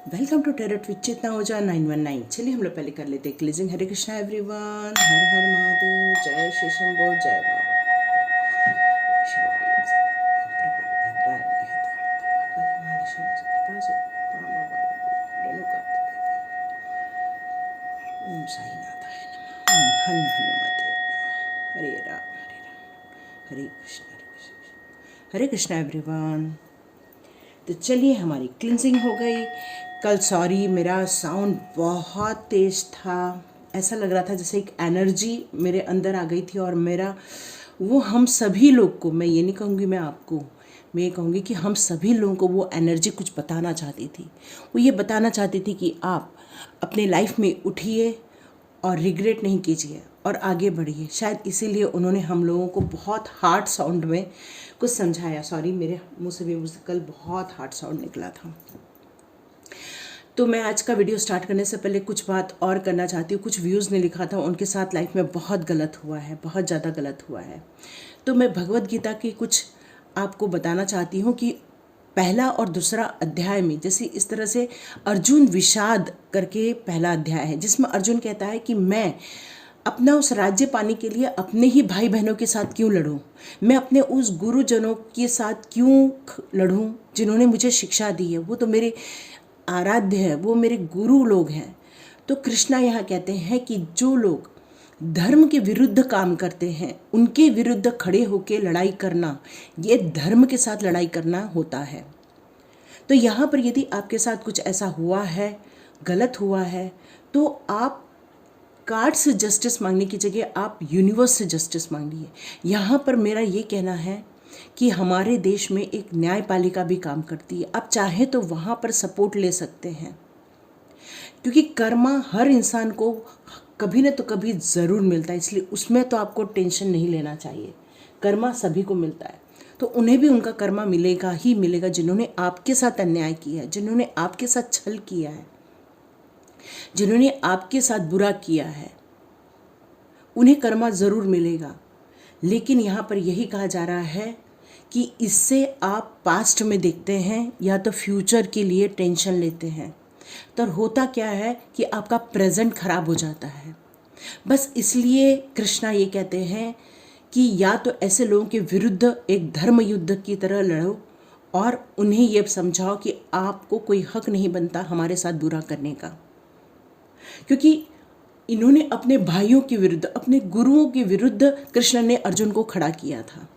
Welcome to टेरट with चेतना ओझा 919। चलिए हम लोग पहले कर लेते हैं क्लीजिंग। हरे कृष्णा एवरीवन, हर हर महादेव, जय श्री शंभो, जय बाबा शिवाय प्रभु भद्राय भगवती महालक्ष्मी सत्यपासु बाबा रेणुका ओम साईनाथाय नमः। ओम हन हनुमते नमः। हरे राम हरे कृष्ण हरे कृष्ण एवरीवन। तो चलिए हमारी क्लिनजिंग हो गई। कल सॉरी मेरा साउंड बहुत तेज़ था, ऐसा लग रहा था जैसे एक एनर्जी मेरे अंदर आ गई थी और मेरा वो हम सभी लोग को, मैं ये नहीं कहूँगी मैं आपको, मैं ये कहूँगी कि हम सभी लोगों को वो एनर्जी कुछ बताना चाहती थी। वो ये बताना चाहती थी कि आप अपने लाइफ में उठिए और रिग्रेट नहीं कीजिए और आगे बढ़िए। शायद इसीलिए उन्होंने हम लोगों को बहुत हार्ड साउंड में कुछ समझाया। सॉरी मेरे मुंह से भी मुझसे कल बहुत हार्ड साउंड निकला था। तो मैं आज का वीडियो स्टार्ट करने से पहले कुछ बात और करना चाहती हूँ। कुछ व्यूज़ ने लिखा था उनके साथ लाइफ में बहुत गलत हुआ है, बहुत ज़्यादा गलत हुआ है। तो मैं भगवत गीता की कुछ आपको बताना चाहती हूँ कि पहला और दूसरा अध्याय में, जैसे इस तरह से अर्जुन विषाद करके पहला अध्याय है जिसमें अर्जुन कहता है कि मैं अपना उस राज्य पाने के लिए अपने ही भाई बहनों के साथ क्यों लड़ूं, मैं अपने उस गुरुजनों के साथ क्यों लड़ूं जिन्होंने मुझे शिक्षा दी है। वो तो मेरे आराध्य है, वो मेरे गुरु लोग हैं। तो कृष्णा यहाँ कहते हैं कि जो लोग धर्म के विरुद्ध काम करते हैं उनके विरुद्ध खड़े होकर लड़ाई करना, ये धर्म के साथ लड़ाई करना होता है। तो यहाँ पर यदि आपके साथ कुछ ऐसा हुआ है, गलत हुआ है, तो आप कार्ड से जस्टिस मांगने की जगह आप यूनिवर्स से जस्टिस मांगिए। यहाँ पर मेरा ये कहना है कि हमारे देश में एक न्यायपालिका भी काम करती है। आप चाहें तो वहाँ पर सपोर्ट ले सकते हैं, क्योंकि कर्मा हर इंसान को कभी न तो कभी ज़रूर मिलता है, इसलिए उसमें तो आपको टेंशन नहीं लेना चाहिए। कर्मा सभी को मिलता है, तो उन्हें भी उनका कर्मा मिलेगा ही मिलेगा। जिन्होंने आपके साथ अन्याय किया है, जिन्होंने आपके साथ छल किया है, जिन्होंने आपके साथ बुरा किया है, उन्हें कर्मा ज़रूर मिलेगा। लेकिन यहाँ पर यही कहा जा रहा है कि इससे आप पास्ट में देखते हैं या तो फ्यूचर के लिए टेंशन लेते हैं, तो होता क्या है कि आपका प्रेजेंट खराब हो जाता है। बस इसलिए कृष्णा ये कहते हैं कि या तो ऐसे लोगों के विरुद्ध एक धर्म युद्ध की तरह लड़ो और उन्हें यह समझाओ कि आपको कोई हक नहीं बनता हमारे साथ बुरा करने का, क्योंकि इन्होंने अपने भाइयों के विरुद्ध, अपने गुरुओं के विरुद्ध कृष्ण ने अर्जुन को खड़ा किया था।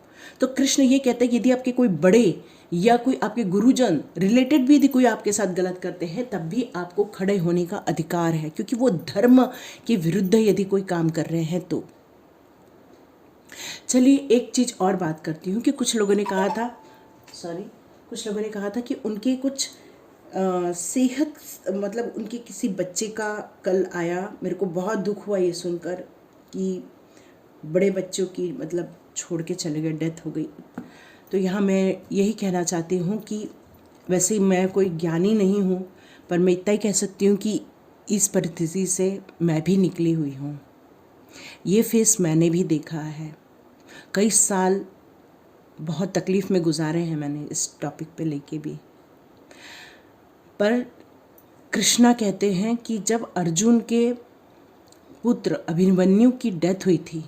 तो कृष्ण ये कहते हैं कि यदि आपके कोई बड़े या कोई आपके गुरुजन रिलेटेड भी यदि कोई आपके साथ गलत करते हैं, तब भी आपको खड़े होने का अधिकार है, क्योंकि वो धर्म के विरुद्ध यदि कोई काम कर रहे हैं तो। चलिए एक चीज़ और बात करती हूँ कि कुछ लोगों ने कहा था कि उनके कुछ सेहत, मतलब उनके किसी बच्चे का कल आया। मेरे को बहुत दुख हुआ ये सुनकर कि बड़े बच्चों की मतलब छोड़ के चले गए, डेथ हो गई। तो यहाँ मैं यही कहना चाहती हूँ कि वैसे मैं कोई ज्ञानी नहीं हूँ, पर मैं इतना ही कह सकती हूँ कि इस परिस्थिति से मैं भी निकली हुई हूँ। ये फेस मैंने भी देखा है, कई साल बहुत तकलीफ़ में गुजारे हैं मैंने इस टॉपिक पे लेके भी। पर कृष्णा कहते हैं कि जब अर्जुन के पुत्र अभिमन्यु की डेथ हुई थी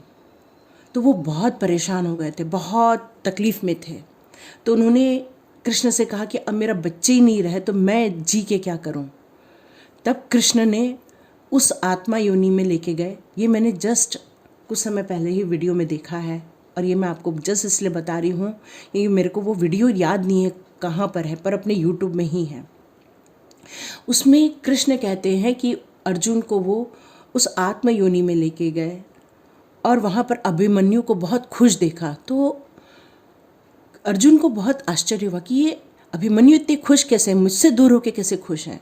तो वो बहुत परेशान हो गए थे, बहुत तकलीफ़ में थे। तो उन्होंने कृष्ण से कहा कि अब मेरा बच्चे ही नहीं रहे तो मैं जी के क्या करूं। तब कृष्ण ने उस आत्मा योनि में लेके गए। ये मैंने जस्ट कुछ समय पहले ही वीडियो में देखा है और ये मैं आपको जस्ट इसलिए बता रही हूँ, ये मेरे को वो वीडियो याद नहीं है कहाँ पर है, पर अपने यूट्यूब में ही है। उसमें कृष्ण कहते हैं कि अर्जुन को वो उस आत्म योनि में लेके गए और वहाँ पर अभिमन्यु को बहुत खुश देखा। तो अर्जुन को बहुत आश्चर्य हुआ कि ये अभिमन्यु इतने खुश कैसे हैं, मुझसे दूर होके कैसे खुश हैं।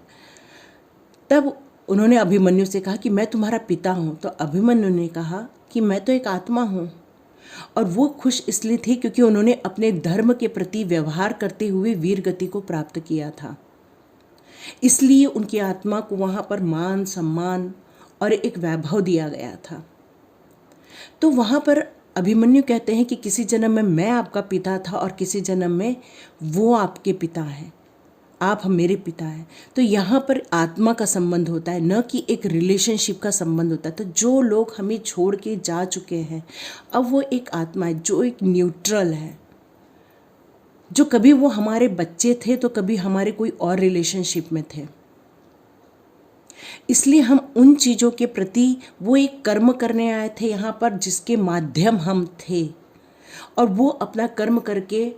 तब उन्होंने अभिमन्यु से कहा कि मैं तुम्हारा पिता हूँ। तो अभिमन्यु ने कहा कि मैं तो एक आत्मा हूँ। और वो खुश इसलिए थे क्योंकि उन्होंने अपने धर्म के प्रति व्यवहार करते हुए वीर गति को प्राप्त किया था, इसलिए उनकी आत्मा को वहाँ पर मान सम्मान और एक वैभव दिया गया था। तो वहाँ पर अभिमन्यु कहते हैं कि किसी जन्म में मैं आपका पिता था और किसी जन्म में वो आपके पिता हैं। आप हम मेरे पिता हैं। तो यहाँ पर आत्मा का संबंध होता है, न कि एक रिलेशनशिप का संबंध होता है। तो जो लोग हमें छोड़ के जा चुके हैं, अब वो एक आत्मा है जो एक न्यूट्रल है, जो कभी वो हमारे बच्चे थे तो कभी हमारे कोई और रिलेशनशिप में थे। इसलिए हम उन चीज़ों के प्रति वो एक कर्म करने आए थे यहाँ पर जिसके माध्यम हम थे, और वो अपना कर्म करके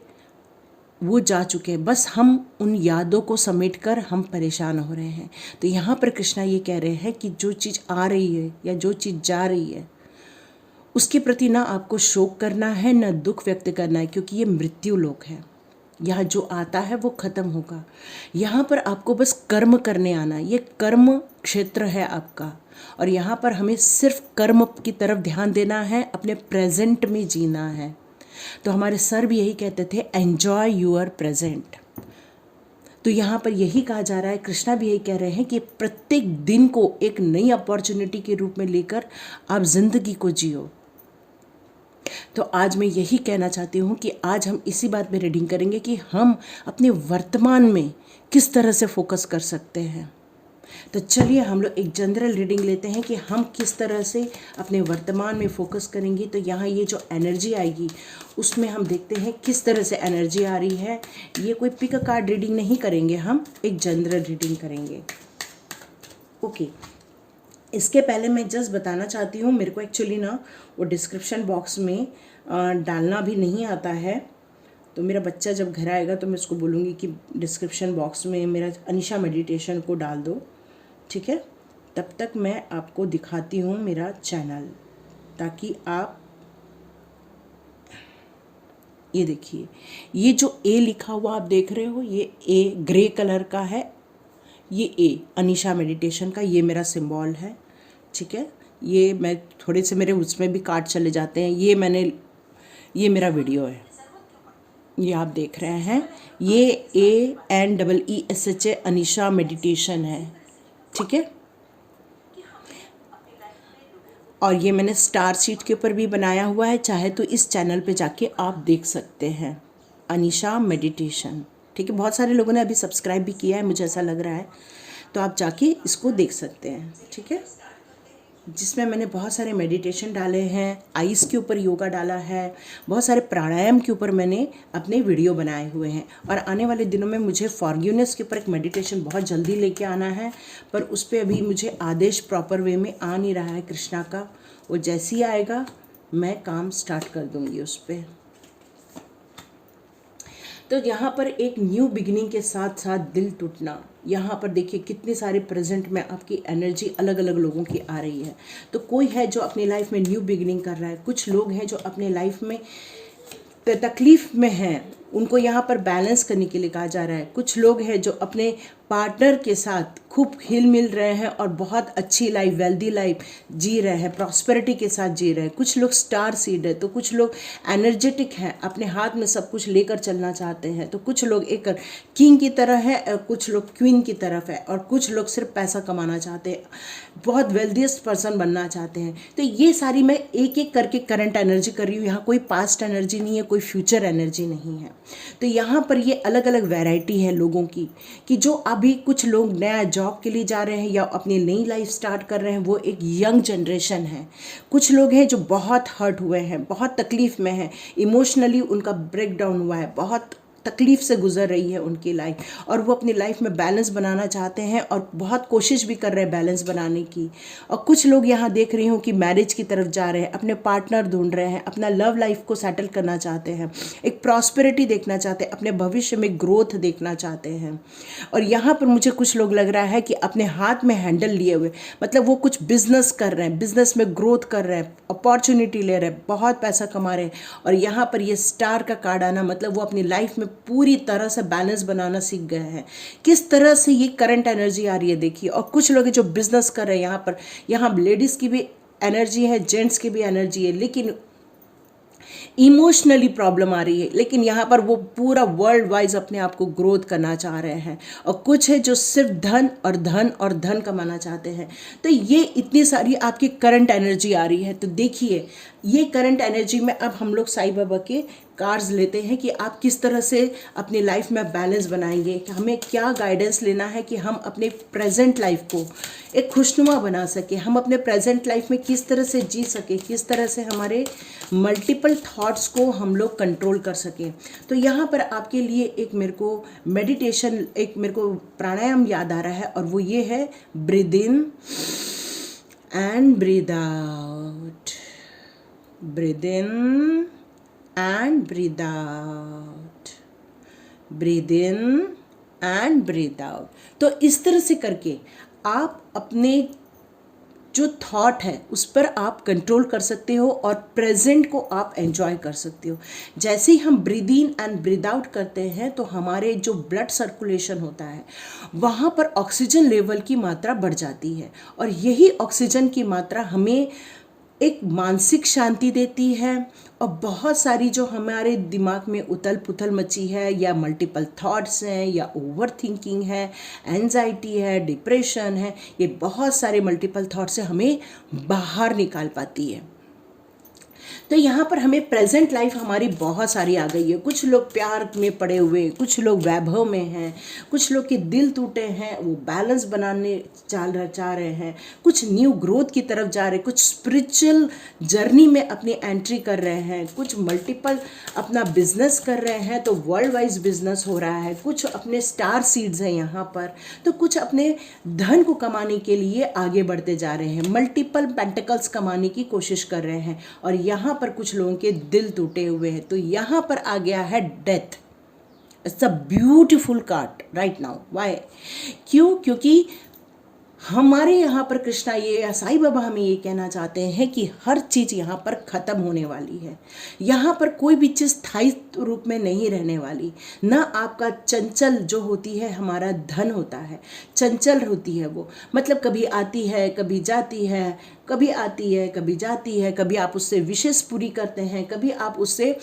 वो जा चुके हैं। बस हम उन यादों को समेटकर हम परेशान हो रहे हैं। तो यहाँ पर कृष्णा ये कह रहे हैं कि जो चीज़ आ रही है या जो चीज़ जा रही है उसके प्रति ना आपको शोक करना है, ना दुख व्यक्त करना है, क्योंकि ये मृत्यु लोक है। यहाँ जो आता है वो खत्म होगा। यहाँ पर आपको बस कर्म करने आना, ये कर्म क्षेत्र है आपका, और यहाँ पर हमें सिर्फ कर्म की तरफ ध्यान देना है, अपने प्रेजेंट में जीना है। तो हमारे सर भी यही कहते थे, एन्जॉय यूर प्रेजेंट। तो यहाँ पर यही कहा जा रहा है, कृष्णा भी यही कह रहे हैं कि प्रत्येक दिन को एक नई अपॉर्चुनिटी के रूप में लेकर आप जिंदगी को जियो। तो आज मैं यही कहना चाहती हूँ कि आज हम इसी बात में रीडिंग करेंगे कि हम अपने वर्तमान में किस तरह से फोकस कर सकते हैं। तो चलिए हम लोग एक जनरल रीडिंग लेते हैं कि हम किस तरह से अपने वर्तमान में फोकस करेंगे। तो यहाँ ये जो एनर्जी आएगी उसमें हम देखते हैं किस तरह से एनर्जी आ रही है। ये कोई पिक कार्ड रीडिंग नहीं करेंगे, हम एक जनरल रीडिंग करेंगे। ओके, इसके पहले मैं जस्ट बताना चाहती हूँ, मेरे को एक्चुअली ना वो डिस्क्रिप्शन बॉक्स में डालना भी नहीं आता है। तो मेरा बच्चा जब घर आएगा तो मैं उसको बोलूँगी कि डिस्क्रिप्शन बॉक्स में मेरा अनीशा मेडिटेशन को डाल दो, ठीक है। तब तक मैं आपको दिखाती हूँ मेरा चैनल, ताकि आप ये देखिए, ये जो ए लिखा हुआ आप देख रहे हो, ये ए ग्रे कलर का है, ये ए अनीशा मेडिटेशन का ये मेरा सिंबल है, ठीक है। ये मैं थोड़े से मेरे उसमें भी कार्ड चले जाते हैं। ये मेरा वीडियो है, ये आप देख रहे हैं, ये ANEESHA अनीशा मेडिटेशन है, ठीक है। और ये मैंने स्टार शीट के ऊपर भी बनाया हुआ है, चाहे तो इस चैनल पे जाके आप देख सकते हैं, अनीशा मेडिटेशन, ठीक है। बहुत सारे लोगों ने अभी सब्सक्राइब भी किया है, मुझे ऐसा लग रहा है, तो आप जाके इसको देख सकते हैं, ठीक है। जिसमें मैंने बहुत सारे मेडिटेशन डाले हैं, आइस के ऊपर योगा डाला है, बहुत सारे प्राणायाम के ऊपर मैंने अपने वीडियो बनाए हुए हैं। और आने वाले दिनों में मुझे फॉरगिवनेस के ऊपर एक मेडिटेशन बहुत जल्दी लेके आना है, पर उस पर अभी मुझे आदेश प्रॉपर वे में आ नहीं रहा है कृष्णा का। वो जैसे ही आएगा मैं काम स्टार्ट कर दूँगी उस पर। तो यहाँ पर एक न्यू बिगिनिंग के साथ साथ दिल टूटना, यहाँ पर देखिए कितने सारे प्रेजेंट में आपकी एनर्जी अलग अलग लोगों की आ रही है। तो कोई है जो अपनी लाइफ में न्यू बिगिनिंग कर रहा है, कुछ लोग हैं जो अपने लाइफ में तकलीफ में हैं, उनको यहाँ पर बैलेंस करने के लिए कहा जा रहा है। कुछ लोग हैं जो अपने पार्टनर के साथ खूब हिल मिल रहे हैं और बहुत अच्छी लाइफ, वेल्दी लाइफ जी रहे हैं, प्रॉस्पेरिटी के साथ जी रहे हैं। कुछ लोग स्टार सीड है, तो कुछ लोग एनर्जेटिक हैं, अपने हाथ में सब कुछ लेकर चलना चाहते हैं। तो कुछ लोग एक किंग की तरह है और कुछ लोग क्वीन की तरफ है, और कुछ लोग सिर्फ पैसा कमाना चाहते हैं, बहुत वेल्दीएस्ट पर्सन बनना चाहते हैं। तो ये सारी मैं एक एक करके करंट एनर्जी कर रही हूँ। यहाँ कोई पास्ट एनर्जी नहीं है, कोई फ्यूचर एनर्जी नहीं है। तो यहाँ पर ये अलग अलग वैरायटी है लोगों की, कि जो अभी कुछ लोग नया जॉब के लिए जा रहे हैं या अपनी नई लाइफ स्टार्ट कर रहे हैं, वो एक यंग जनरेशन है। कुछ लोग हैं जो बहुत हर्ट हुए हैं, बहुत तकलीफ़ में हैं, इमोशनली उनका ब्रेक डाउन हुआ है, बहुत तकलीफ़ से गुजर रही है उनकी लाइफ, और वो अपनी लाइफ में बैलेंस बनाना चाहते हैं और बहुत कोशिश भी कर रहे हैं बैलेंस बनाने की। और कुछ लोग यहाँ देख रही हूँ कि मैरिज की तरफ जा रहे हैं, अपने पार्टनर ढूंढ रहे हैं, अपना लव लाइफ को सेटल करना चाहते हैं, एक प्रॉस्पेरिटी देखना चाहते हैं, अपने भविष्य में ग्रोथ देखना चाहते हैं। और यहाँ पर मुझे कुछ लोग लग रहा है कि अपने हाथ में हैंडल लिए हुए, मतलब वो कुछ बिजनेस कर रहे हैं, बिजनेस में ग्रोथ कर रहे हैं, अपॉर्चुनिटी ले रहे हैं, बहुत पैसा कमा रहे हैं। और यहाँ पर ये स्टार का कार्ड आना, मतलब वो अपनी लाइफ में पूरी तरह से बैलेंस बनाना सीख गए हैं। किस तरह से ये करंट एनर्जी आ रही है देखिए। और कुछ लोग जो बिजनेस कर रहे हैं, यहाँ पर यहाँ लेडीज़ की भी एनर्जी है, जेंट्स की भी एनर्जी है, लेकिन इमोशनली प्रॉब्लम आ रही है, लेकिन यहाँ पर वो पूरा वर्ल्ड वाइज अपने आप को ग्रोथ करना चाह रहे हैं। और कुछ है जो सिर्फ धन और धन और धन कमाना चाहते हैं। तो ये इतनी सारी आपकी करंट एनर्जी आ रही है। तो देखिए, ये करंट एनर्जी में अब हम लोग साईं बाबा के कार्ड्स लेते हैं कि आप किस तरह से अपनी लाइफ में बैलेंस बनाएंगे, कि हमें क्या गाइडेंस लेना है कि हम अपने प्रेजेंट लाइफ को एक खुशनुमा बना सके, हम अपने प्रेजेंट लाइफ में किस तरह से जी सके, किस तरह से हमारे मल्टीपल थॉट्स को हम लोग कंट्रोल कर सकें। तो यहाँ पर आपके लिए एक मेरे को मेडिटेशन, एक मेरे को प्राणायाम याद आ रहा है, और वो ये है, breathe in and breathe out, breathe in and breathe out, breathe in and breathe out। तो इस तरह से करके आप अपने जो थॉट है उस पर आप कंट्रोल कर सकते हो और प्रेजेंट को आप एंजॉय कर सकते हो। जैसे ही हम breathe in and breathe out करते हैं तो हमारे जो ब्लड सर्कुलेशन होता है वहाँ पर ऑक्सीजन लेवल की मात्रा बढ़ जाती है, और यही ऑक्सीजन की मात्रा हमें एक मानसिक शांति देती है, और बहुत सारी जो हमारे दिमाग में उथल पुथल मची है, या मल्टीपल थॉट्स हैं, या ओवर थिंकिंग है, एंजाइटी है, डिप्रेशन है, ये बहुत सारे मल्टीपल थॉट्स से हमें बाहर निकाल पाती है। तो यहाँ पर हमें प्रेजेंट लाइफ हमारी बहुत सारी आ गई है। कुछ लोग प्यार में पड़े हुए, कुछ लोग वैभव में हैं, कुछ लोग के दिल टूटे हैं, वो बैलेंस बनाने चाह रहे हैं, कुछ न्यू ग्रोथ की तरफ जा रहे हैं, कुछ स्पिरिचुअल जर्नी में अपनी एंट्री कर रहे हैं, कुछ मल्टीपल अपना बिजनेस कर रहे हैं, तो वर्ल्ड वाइज बिजनेस हो रहा है, कुछ अपने स्टार सीड्स हैं यहाँ पर, तो कुछ अपने धन को कमाने के लिए आगे बढ़ते जा रहे हैं, मल्टीपल पेंटिकल्स कमाने की कोशिश कर रहे हैं, और यहाँ पर कुछ लोगों के दिल टूटे हुए हैं। तो यहाँ पर आ गया है death. It's a beautiful card right now. Why? क्यों? क्योंकि हमारे यहाँ पर कृष्णा ये, साईं बाबा हमें ये कहना चाहते हैं कि हर चीज़ यहाँ पर ख़त्म होने वाली है। यहाँ पर कोई भी चीज़ स्थायी रूप में नहीं रहने वाली। ना आपका चंचल जो होती है, हमारा धन होता है, चंचल होती है वो, मतलब कभी आती है कभी जाती है, कभी आती है कभी जाती है, कभी आप उससे विशेष पूरी करते हैं, कभी आप उससे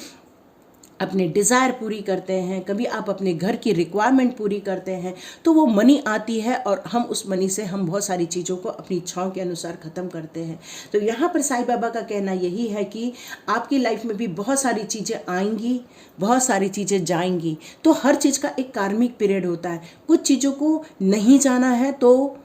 अपने डिज़ायर पूरी करते हैं, कभी आप अपने घर की रिक्वायरमेंट पूरी करते हैं, तो वो मनी आती है और हम उस मनी से हम बहुत सारी चीज़ों को अपनी इच्छाओं के अनुसार ख़त्म करते हैं। तो यहाँ पर साईं बाबा का कहना यही है कि आपकी लाइफ में भी बहुत सारी चीज़ें आएंगी, बहुत सारी चीज़ें जाएंगी। तो हर चीज़ का एक कार्मिक पीरियड होता है। कुछ चीज़ों को नहीं जाना है तो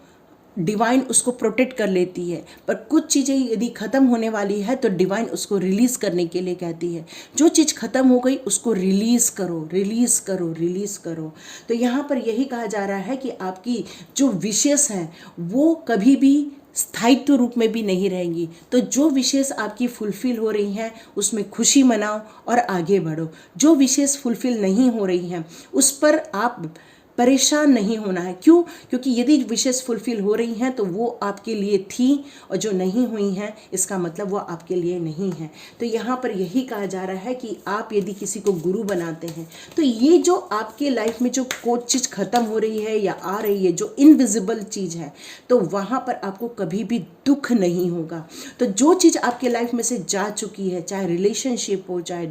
डिवाइन उसको प्रोटेक्ट कर लेती है, पर कुछ चीज़ें यदि ख़त्म होने वाली है तो डिवाइन उसको रिलीज़ करने के लिए कहती है। जो चीज़ ख़त्म हो गई उसको रिलीज़ करो, रिलीज़ करो, रिलीज़ करो। तो यहाँ पर यही कहा जा रहा है कि आपकी जो विशेष हैं वो कभी भी स्थायित्व रूप में भी नहीं रहेंगी। तो जो विशेष आपकी फुलफ़िल हो रही हैं उसमें खुशी मनाओ और आगे बढ़ो। जो विशेष फुलफ़िल नहीं हो रही हैं उस पर आप परेशान नहीं होना है। क्यों? क्योंकि यदि विशेष फुलफिल हो रही हैं तो वो आपके लिए थी, और जो नहीं हुई हैं इसका मतलब वो आपके लिए नहीं है। तो यहाँ पर यही कहा जा रहा है कि आप यदि किसी को गुरु बनाते हैं तो ये जो आपके लाइफ में जो कोई चीज़ ख़त्म हो रही है या आ रही है, जो इनविजिबल चीज़ है, तो वहाँ पर आपको कभी भी दुख नहीं होगा। तो जो चीज़ आपके लाइफ में से जा चुकी है, चाहे रिलेशनशिप हो, चाहे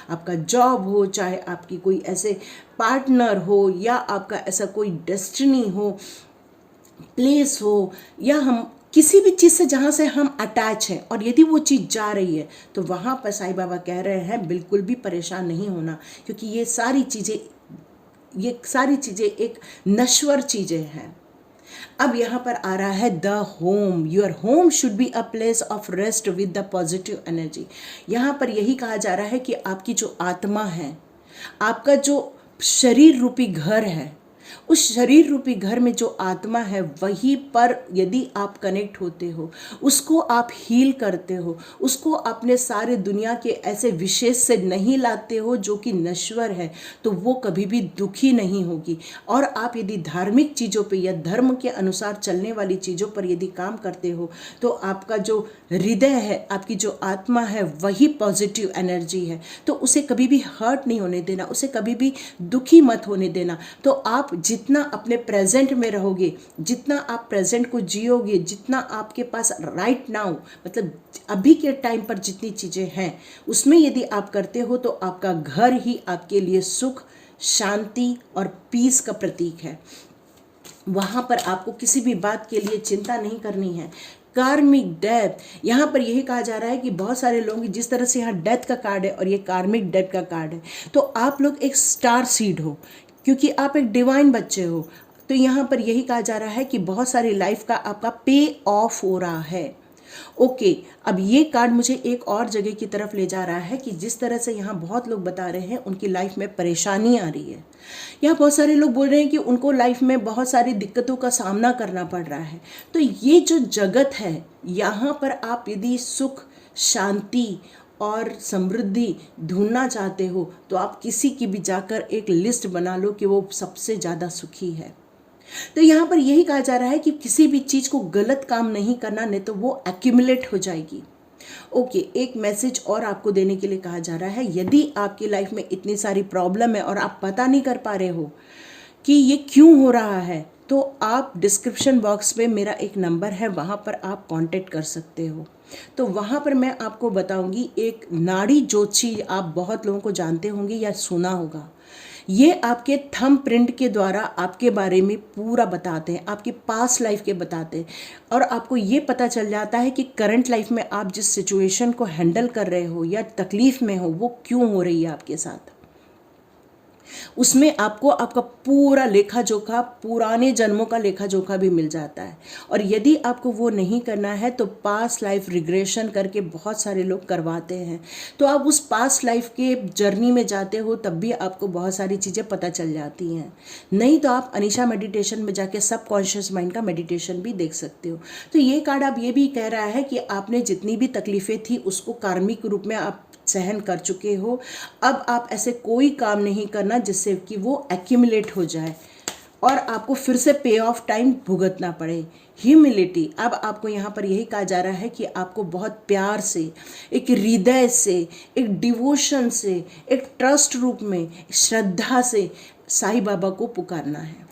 आपका जॉब हो, चाहे आपकी कोई ऐसे पार्टनर हो, या आपका ऐसा कोई डेस्टिनी हो, प्लेस हो, या हम किसी भी चीज़ से जहाँ से हम अटैच हैं, और यदि वो चीज़ जा रही है तो वहाँ पर साईं बाबा कह रहे हैं बिल्कुल भी परेशान नहीं होना, क्योंकि ये सारी चीज़ें एक नश्वर चीज़ें हैं। अब यहाँ पर आ रहा है the home. Your home should be a place of rest with the positive energy. यहाँ पर यही कहा जा रहा है कि आपकी जो आत्मा है, आपका जो शरीर रूपी घर है, उस शरीर रूपी घर में जो आत्मा है वहीं पर यदि आप कनेक्ट होते हो, उसको आप हील करते हो, उसको अपने सारे दुनिया के ऐसे विशेष से नहीं लाते हो जो कि नश्वर है, तो वो कभी भी दुखी नहीं होगी। और आप यदि धार्मिक चीज़ों पे या धर्म के अनुसार चलने वाली चीज़ों पर यदि काम करते हो तो आपका जो हृदय है, आपकी जो आत्मा है, वही पॉजिटिव एनर्जी है। तो उसे कभी भी हर्ट नहीं होने देना, उसे कभी भी दुखी मत होने देना। तो आप जितना अपने प्रेजेंट में रहोगे, जितना आप प्रेजेंट को जियोगे, जितना आपके पास राइट नाउ मतलब अभी के टाइम पर जितनी चीज़ें हैं उसमें यदि आप करते हो तो आपका घर ही आपके लिए सुख, शांति और पीस का प्रतीक है। वहाँ पर आपको किसी भी बात के लिए चिंता नहीं करनी है। कार्मिक डेथ, यहाँ पर यही कहा जा रहा है कि बहुत सारे लोग, जिस तरह से यहाँ डेथ का कार्ड है और ये कार्मिक डेथ का कार्ड है, तो आप लोग एक स्टार सीड हो, क्योंकि आप एक डिवाइन बच्चे हो। तो यहाँ पर यही कहा जा रहा है कि बहुत सारी लाइफ का आपका पे ऑफ हो रहा है। ओके, अब ये कार्ड मुझे एक और जगह की तरफ ले जा रहा है कि जिस तरह से यहाँ बहुत लोग बता रहे हैं उनकी लाइफ में परेशानी आ रही है। यहाँ बहुत सारे लोग बोल रहे हैं कि उनको लाइफ में बहुत सारी दिक्कतों का सामना करना पड़ रहा है। तो ये जो जगत है, यहाँ पर आप यदि सुख, शांति और समृद्धि ढूंढना चाहते हो तो आप किसी की भी जाकर एक लिस्ट बना लो कि वो सबसे ज़्यादा सुखी है। तो यहाँ पर यही कहा जा रहा है कि किसी भी चीज़ को गलत काम नहीं करना, नहीं तो वो एक्यूमुलेट हो जाएगी। ओके, एक मैसेज और आपको देने के लिए कहा जा रहा है, यदि आपकी लाइफ में इतनी सारी प्रॉब्लम है और आप पता नहीं कर पा रहे हो कि ये क्यों हो रहा है, तो आप डिस्क्रिप्शन बॉक्स में मेरा एक नंबर है, वहाँ पर आप कांटेक्ट कर सकते हो। तो वहाँ पर मैं आपको बताऊंगी, एक नाड़ी ज्योतिषी आप बहुत लोगों को जानते होंगे या सुना होगा। ये आपके थंब प्रिंट के द्वारा आपके बारे में पूरा बताते हैं, आपकी पास्ट लाइफ के बताते हैं, और आपको ये पता चल जाता है कि करंट लाइफ में आप जिस सिचुएशन को हैंडल कर रहे हो या तकलीफ़ में हो वो क्यों हो रही है आपके साथ। उसमें आपको आपका पूरा लेखा जोखा, पुराने जन्मों का लेखा जोखा भी मिल जाता है। और यदि आपको वो नहीं करना है तो पास्ट लाइफ रिग्रेशन करके बहुत सारे लोग करवाते हैं। तो आप उस पास्ट लाइफ के जर्नी में जाते हो तब भी आपको बहुत सारी चीज़ें पता चल जाती हैं। नहीं तो आप अनीशा मेडिटेशन में जाके सबकॉन्शियस माइंड का मेडिटेशन भी देख सकते हो। तो ये कार्ड आप ये भी कह रहा है कि आपने जितनी भी तकलीफ़ें थी उसको कार्मिक रूप में आप सहन कर चुके हो। अब आप ऐसे कोई काम नहीं करना जिससे कि वो एक्यूमुलेट हो जाए और आपको फिर से पे ऑफ टाइम भुगतना पड़े। ह्यूमिलिटी, अब आपको यहाँ पर यही कहा जा रहा है कि आपको बहुत प्यार से, एक हृदय से, एक डिवोशन से, एक ट्रस्ट रूप में, श्रद्धा से साईं बाबा को पुकारना है,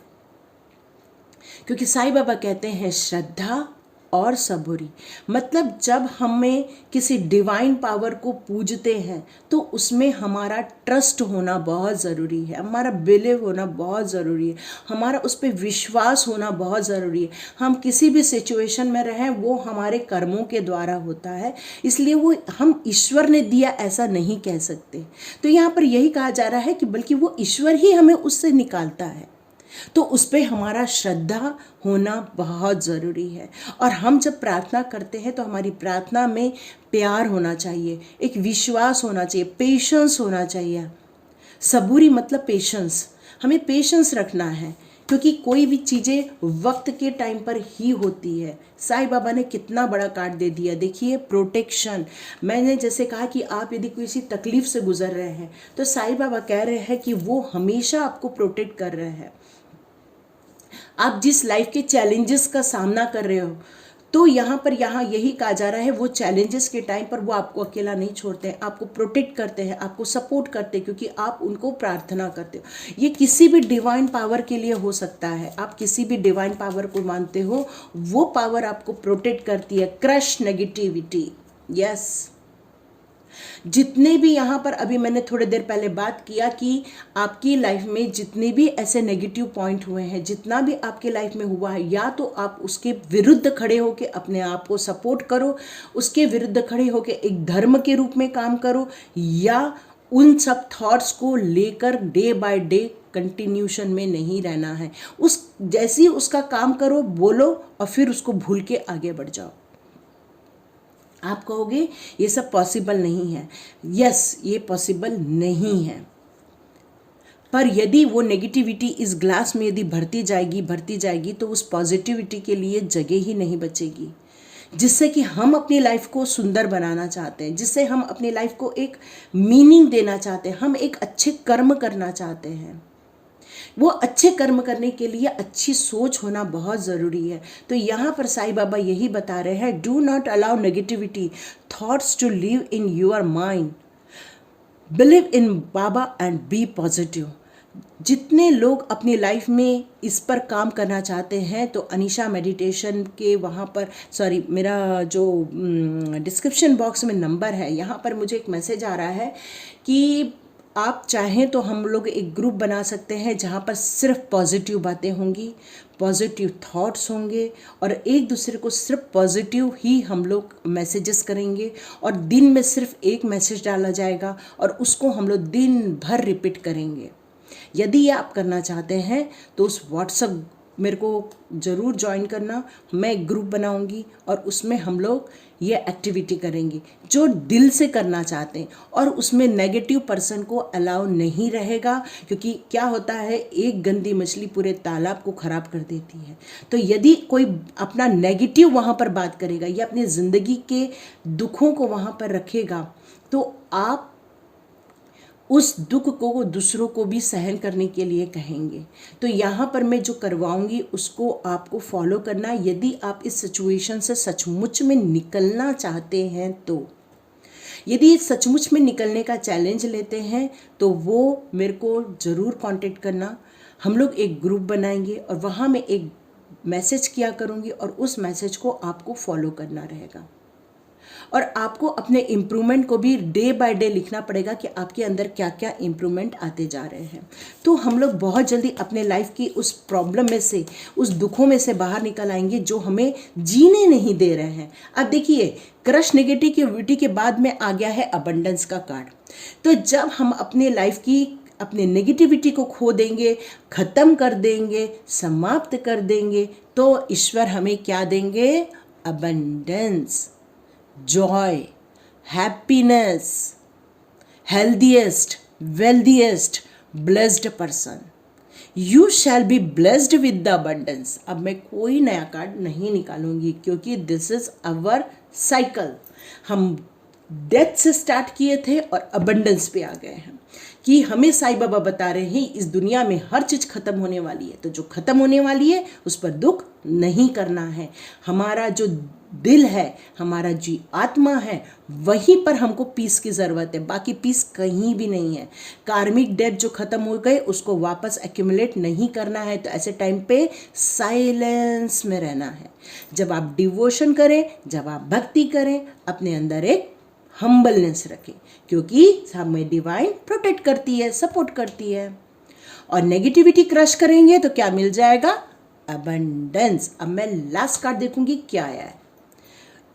क्योंकि साईं बाबा कहते हैं श्रद्धा और सबूरी। मतलब जब हमें किसी डिवाइन पावर को पूजते हैं तो उसमें हमारा ट्रस्ट होना बहुत ज़रूरी है, हमारा बिलीव होना बहुत ज़रूरी है, हमारा उस पर विश्वास होना बहुत ज़रूरी है। हम किसी भी सिचुएशन में रहें वो हमारे कर्मों के द्वारा होता है, इसलिए वो हम ईश्वर ने दिया ऐसा नहीं कह सकते। तो यहाँ पर यही कहा जा रहा है कि बल्कि वो ईश्वर ही हमें उससे निकालता है, तो उस पर हमारा श्रद्धा होना बहुत ज़रूरी है। और हम जब प्रार्थना करते हैं तो हमारी प्रार्थना में प्यार होना चाहिए, एक विश्वास होना चाहिए, पेशेंस होना चाहिए। सबूरी मतलब पेशेंस, हमें पेशेंस रखना है, क्योंकि कोई भी चीज़ें वक्त के टाइम पर ही होती है। साईं बाबा ने कितना बड़ा कार्ड दे दिया, देखिए प्रोटेक्शन। मैंने जैसे कहा कि आप यदि किसी तकलीफ़ से गुजर रहे हैं तो साईं बाबा कह रहे हैं कि वो हमेशा आपको प्रोटेक्ट कर रहे हैं। आप जिस लाइफ के चैलेंजेस का सामना कर रहे हो तो यहाँ यही कहा जा रहा है, वो चैलेंजेस के टाइम पर वो आपको अकेला नहीं छोड़ते हैं, आपको प्रोटेक्ट करते हैं, आपको सपोर्ट करते हैं, क्योंकि आप उनको प्रार्थना करते हो। ये किसी भी डिवाइन पावर के लिए हो सकता है, आप किसी भी डिवाइन पावर को मानते हो, वो पावर आपको प्रोटेक्ट करती है। Crush negativity, yes. जितने भी यहाँ पर अभी मैंने थोड़ी देर पहले बात किया कि आपकी लाइफ में जितने भी ऐसे नेगेटिव पॉइंट हुए हैं, जितना भी आपके लाइफ में हुआ है, या तो आप उसके विरुद्ध खड़े होकर अपने आप को सपोर्ट करो, उसके विरुद्ध खड़े होकर एक धर्म के रूप में काम करो, या उन सब थॉट्स को लेकर डे बाय डे कंटिन्यूशन में नहीं रहना है। उस जैसे ही उसका काम करो, बोलो और फिर उसको भूल के आगे बढ़ जाओ। आप कहोगे ये सब पॉसिबल नहीं है, यस ये पॉसिबल नहीं है, पर यदि वो नेगेटिविटी इस ग्लास में यदि भरती जाएगी तो उस पॉजिटिविटी के लिए जगह ही नहीं बचेगी, जिससे कि हम अपनी लाइफ को सुंदर बनाना चाहते हैं, जिससे हम अपनी लाइफ को एक मीनिंग देना चाहते हैं, हम एक अच्छे कर्म करना चाहते हैं। वो अच्छे कर्म करने के लिए अच्छी सोच होना बहुत ज़रूरी है। तो यहाँ पर साईं बाबा यही बता रहे हैं, do not allow negativity thoughts to live in your mind, believe in बाबा एंड बी पॉजिटिव। जितने लोग अपनी लाइफ में इस पर काम करना चाहते हैं तो अनीशा मेडिटेशन के वहाँ पर, सॉरी, मेरा जो डिस्क्रिप्शन बॉक्स में नंबर है, यहाँ पर मुझे एक मैसेज आ रहा है कि आप चाहें तो हम लोग एक ग्रुप बना सकते हैं जहाँ पर सिर्फ पॉजिटिव बातें होंगी, पॉजिटिव थॉट्स होंगे और एक दूसरे को सिर्फ पॉजिटिव ही हम लोग मैसेजेस करेंगे और दिन में सिर्फ एक मैसेज डाला जाएगा और उसको हम लोग दिन भर रिपीट करेंगे। यदि ये आप करना चाहते हैं तो उस व्हाट्सएप मेरे को ज़रूर ज्वाइन करना, मैं एक ग्रुप बनाऊंगी और उसमें हम लोग ये एक्टिविटी करेंगे जो दिल से करना चाहते हैं और उसमें नेगेटिव पर्सन को अलाउ नहीं रहेगा, क्योंकि क्या होता है एक गंदी मछली पूरे तालाब को ख़राब कर देती है। तो यदि कोई अपना नेगेटिव वहाँ पर बात करेगा या अपनी ज़िंदगी के दुखों को वहाँ पर रखेगा तो आप उस दुख को दूसरों को भी सहन करने के लिए कहेंगे। तो यहाँ पर मैं जो करवाऊँगी उसको आपको फॉलो करना, यदि आप इस सिचुएशन से सचमुच में निकलना चाहते हैं तो। यदि सचमुच में निकलने का चैलेंज लेते हैं तो वो मेरे को ज़रूर कांटेक्ट करना। हम लोग एक ग्रुप बनाएंगे और वहाँ मैं एक मैसेज किया करूँगी और उस मैसेज को आपको फॉलो करना रहेगा और आपको अपने इम्प्रूवमेंट को भी डे बाय डे लिखना पड़ेगा कि आपके अंदर क्या क्या इम्प्रूवमेंट आते जा रहे हैं। तो हम लोग बहुत जल्दी अपने लाइफ की उस प्रॉब्लम में से, उस दुखों में से बाहर निकल आएंगे जो हमें जीने नहीं दे रहे हैं। अब देखिए, क्रश नेगेटिविटी के बाद में आ गया है अबंडेंस का कार्ड। तो जब हम अपने लाइफ की अपने नेगेटिविटी को खो देंगे, ख़त्म कर देंगे, समाप्त कर देंगे, तो ईश्वर हमें क्या देंगे? Abundance, joy, happiness, healthiest, wealthiest, blessed person. You shall be blessed with the abundance. अब मैं कोई नया कार्ड नहीं निकालूंगी क्योंकि दिस इज अवर साइकिल। हम डेथ से स्टार्ट किए थे और अबंडेंस पे आ गए हैं कि हमें साईं बाबा बता रहे हैं इस दुनिया में हर चीज़ ख़त्म होने वाली है, तो जो ख़त्म होने वाली है उस पर दुख नहीं करना है। हमारा जो दिल है, हमारा जी आत्मा है, वहीं पर हमको पीस की ज़रूरत है, बाकी पीस कहीं भी नहीं है। कार्मिक डेट जो ख़त्म हो गए उसको वापस एक्यूमुलेट नहीं करना है। तो ऐसे टाइम पे साइलेंस में रहना है। जब आप डिवोशन करें, जब आप भक्ति करें, अपने अंदर एक हम्बलनेस रखें, क्योंकि हमें डिवाइन प्रोटेक्ट करती है, सपोर्ट करती है। और नेगेटिविटी क्रश करेंगे तो क्या मिल जाएगा? अबंडेंस। अब मैं लास्ट कार्ड देखूंगी क्या आया है।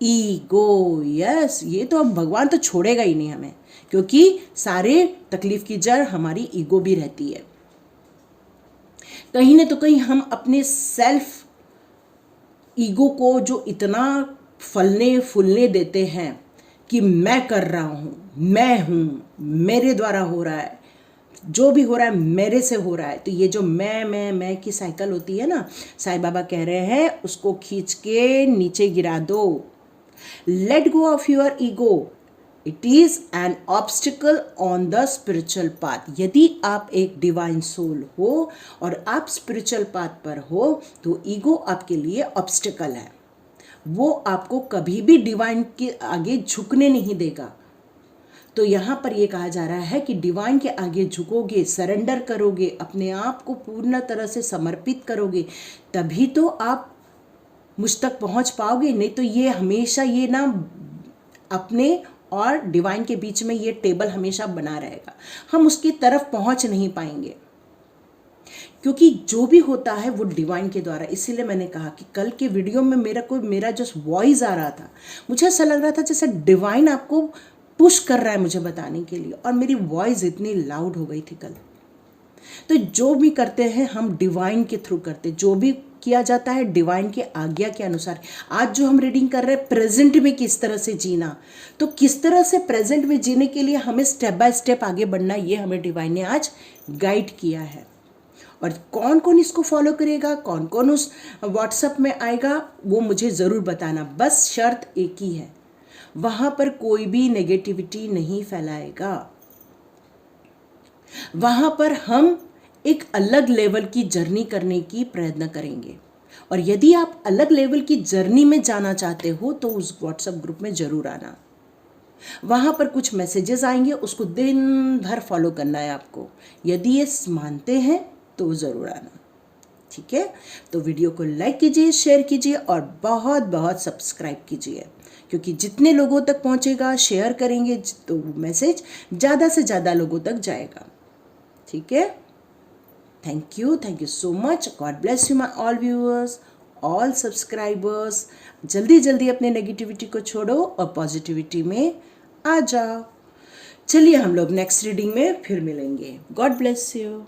ईगो। यस, ये तो अब भगवान तो छोड़ेगा ही नहीं हमें, क्योंकि सारे तकलीफ की जड़ हमारी ईगो भी रहती है। कहीं ना तो कहीं हम अपने सेल्फ ईगो को जो इतना फलने फूलने देते हैं कि मैं कर रहा हूँ, मैं हूँ, मेरे द्वारा हो रहा है, जो भी हो रहा है मेरे से हो रहा है। तो ये जो मैं की साइकिल होती है ना, साईं बाबा कह रहे हैं उसको खींच के नीचे गिरा दो। Let go of your ego, it is an obstacle on the spiritual path. यदि आप एक डिवाइन सोल हो और आप स्पिरिचुअल पाथ पर हो तो ईगो आपके लिए ऑब्स्टिकल है, वो आपको कभी भी डिवाइन के आगे झुकने नहीं देगा। तो यहाँ पर ये कहा जा रहा है कि डिवाइन के आगे झुकोगे, सरेंडर करोगे, अपने आप को पूर्ण तरह से समर्पित करोगे, तभी तो आप मुझ तक पहुँच पाओगे। नहीं तो ये हमेशा ये ना अपने और डिवाइन के बीच में ये टेबल हमेशा बना रहेगा, हम उसकी तरफ पहुँच नहीं पाएंगे, क्योंकि जो भी होता है वो डिवाइन के द्वारा। इसीलिए मैंने कहा कि कल के वीडियो में मेरा जो वॉइस आ रहा था, मुझे ऐसा लग रहा था जैसे डिवाइन आपको पुश कर रहा है मुझे बताने के लिए, और मेरी वॉइस इतनी लाउड हो गई थी कल। तो जो भी करते हैं हम डिवाइन के थ्रू करते, जो भी किया जाता है डिवाइन के आज्ञा के अनुसार। आज जो हम रीडिंग कर रहे हैं प्रेजेंट में किस तरह से जीना, तो किस तरह से प्रेजेंट में जीने के लिए हमें स्टेप बाय स्टेप आगे बढ़ना, ये हमें डिवाइन ने आज गाइड किया है। और कौन कौन इसको फॉलो करेगा, कौन कौन उस व्हाट्सएप में आएगा, वो मुझे ज़रूर बताना। बस शर्त एक ही है, वहाँ पर कोई भी नेगेटिविटी नहीं फैलाएगा। वहाँ पर हम एक अलग लेवल की जर्नी करने की प्रयत्न करेंगे। और यदि आप अलग लेवल की जर्नी में जाना चाहते हो तो उस व्हाट्सएप ग्रुप में ज़रूर आना। वहाँ पर कुछ मैसेजेस आएंगे, उसको दिन भर फॉलो करना है आपको। यदि ये मानते हैं तो ज़रूर आना, ठीक है। तो वीडियो को लाइक कीजिए, शेयर कीजिए और बहुत बहुत सब्सक्राइब कीजिए, क्योंकि जितने लोगों तक पहुँचेगा, शेयर करेंगे तो मैसेज ज़्यादा से ज़्यादा लोगों तक जाएगा, ठीक है। Thank you so much. God bless you my all viewers, all subscribers. जल्दी जल्दी अपने नेगेटिविटी को छोड़ो और पॉजिटिविटी में आ जाओ. चलिए हम लोग नेक्स्ट रीडिंग में फिर मिलेंगे. God bless you.